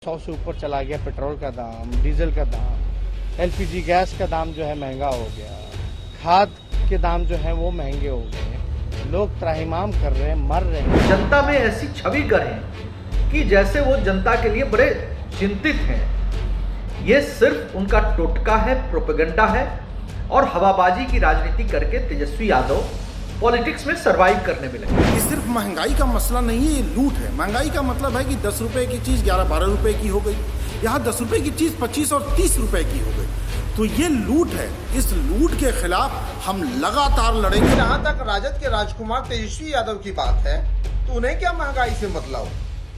100 से ऊपर चला गया पेट्रोल का दाम, डीजल का दाम, एलपीजी गैस का दाम जो है महंगा हो गया, खाद के दाम जो है वो महंगे हो गए, लोग त्राहिमाम कर रहे हैं, मर रहे हैं। जनता में ऐसी छवि गढ़ें कि जैसे वो जनता के लिए बड़े चिंतित हैं। ये सिर्फ उनका टोटका है, प्रोपेगेंडा है और हवाबाजी की राजनीति करके तेजस्वी यादव पॉलिटिक्स में सरवाइव करने में लगे। ये सिर्फ महंगाई का मसला नहीं है, ये लूट है। महंगाई का मतलब है कि 10 रुपए की चीज 11-12 रुपए की हो गई, यहाँ 10 रुपए की चीज 25 और 30 रुपए की हो गई। तो ये लूट है। इस लूट के खिलाफ हम लगातार लड़ेंगे। जहाँ तक राजद के राजकुमार तेजस्वी यादव की बात है तो उन्हें क्या महंगाई से मतलब?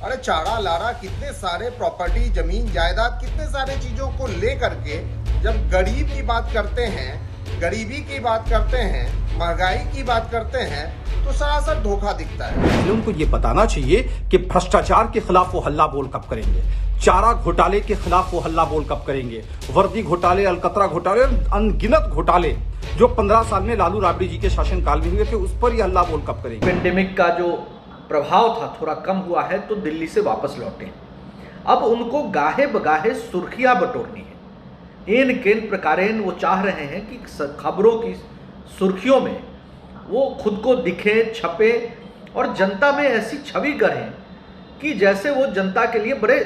अरे चारा लारा कितने सारे प्रॉपर्टी, जमीन जायदाद, कितने सारे चीजों को लेकर के जब गरीब की बात करते हैं, गरीबी की बात करते हैं, महंगाई की बात करते हैं तो सरासर धोखा दिखता है। उनको ये बताना चाहिए कि भ्रष्टाचार के खिलाफ वो हल्ला बोल कब करेंगे, चारा घोटाले के खिलाफ वो हल्ला बोल कब करेंगे, वर्दी घोटाले, अलकतरा घोटाले, अनगिनत घोटाले जो 15 साल में लालू राबड़ी जी के शासनकाल में हुए थे, उस पर ये हल्ला बोल कब करेंगे। पेंडेमिक का जो प्रभाव था थोड़ा कम हुआ है तो दिल्ली से वापस लौटे। अब उनको गाहे बगाहे सुर्खियां बटोरनी है। इन केन प्रकारेन वो चाह रहे हैं कि खबरों की सुर्खियों में वो खुद को दिखे, छपे और जनता में ऐसी छवि गढ़ें कि जैसे वो जनता के लिए बड़े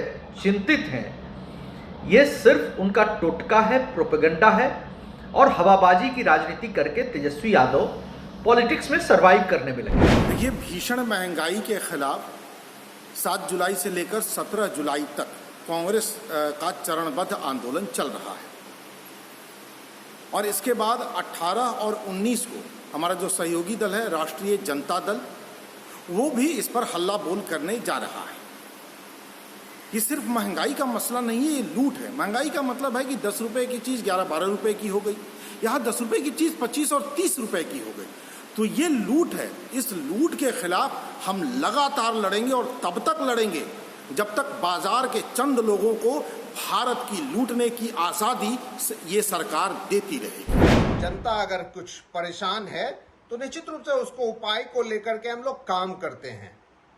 चिंतित हैं। ये सिर्फ उनका टोटका है, प्रोपेगेंडा है और हवाबाजी की राजनीति करके तेजस्वी यादव पॉलिटिक्स में सरवाइव करने में लगे। देखिए, भीषण महंगाई के खिलाफ 7 जुलाई से लेकर 17 जुलाई तक कांग्रेस का चरणबद्ध आंदोलन चल रहा है और इसके बाद 18 और 19 को हमारा जो सहयोगी दल है, राष्ट्रीय जनता दल, वो भी इस पर हल्ला बोल करने जा रहा है। ये सिर्फ महंगाई का मसला नहीं है, ये लूट है। महंगाई का मतलब है कि 10 रुपए की चीज 11-12 रुपए की हो गई, यहाँ 10 रुपए की चीज 25 और 30 रुपए की हो गई। तो ये लूट है। इस लूट के खिलाफ हम लगातार लड़ेंगे और तब तक लड़ेंगे जब तक बाजार के चंद लोगों को भारत की लूटने की आजादी ये सरकार देती रहेगी। जनता अगर कुछ परेशान है तो निश्चित रूप से उसको उपाय को लेकर के हम लोग काम करते हैं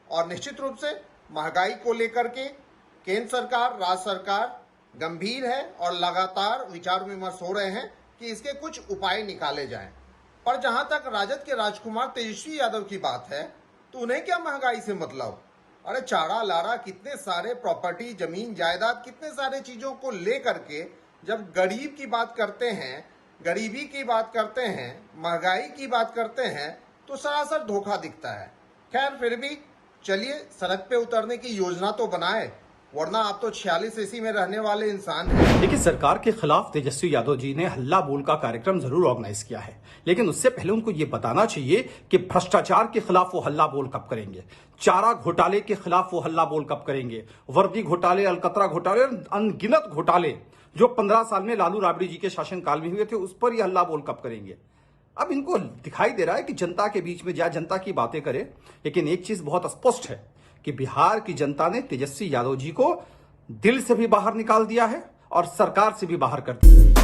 और निश्चित रूप से महंगाई को लेकर के केंद्र सरकार, राज्य सरकार गंभीर है और लगातार विचार विमर्श हो रहे हैं कि इसके कुछ उपाय निकाले जाएं। पर जहां तक राजद के राजकुमार तेजस्वी यादव की बात है तो उन्हें क्या महंगाई से मतलब? अरे चारा लारा कितने सारे प्रॉपर्टी, जमीन जायदाद, कितने सारे चीजों को लेकर के जब गरीब की बात करते हैं, गरीबी की बात करते हैं, महंगाई की बात करते हैं तो सरासर धोखा दिखता है। खैर, फिर भी चलिए सड़क पे उतरने की योजना तो बनाए, वरना आप तो 46 एसी में रहने वाले इंसान हैं। देखिए, सरकार के खिलाफ तेजस्वी यादव जी ने हल्ला बोल का कार्यक्रम जरूर ऑर्गेनाइज किया है, लेकिन उससे पहले उनको ये बताना चाहिए कि भ्रष्टाचार के खिलाफ वो हल्ला बोल कब करेंगे, चारा घोटाले के खिलाफ वो हल्ला बोल कब करेंगे, वर्दी घोटाले, अलकतरा घोटाले, अनगिनत घोटाले जो 15 साल में लालू राबड़ी जी के शासनकाल में हुए थे, उस पर ये हल्ला बोल कब करेंगे। अब इनको दिखाई दे रहा है कि जनता के बीच में जाए, जनता की बातें करे, लेकिन एक चीज बहुत स्पष्ट है कि बिहार की जनता ने तेजस्वी यादव जी को दिल से भी बाहर निकाल दिया है और सरकार से भी बाहर कर दिया।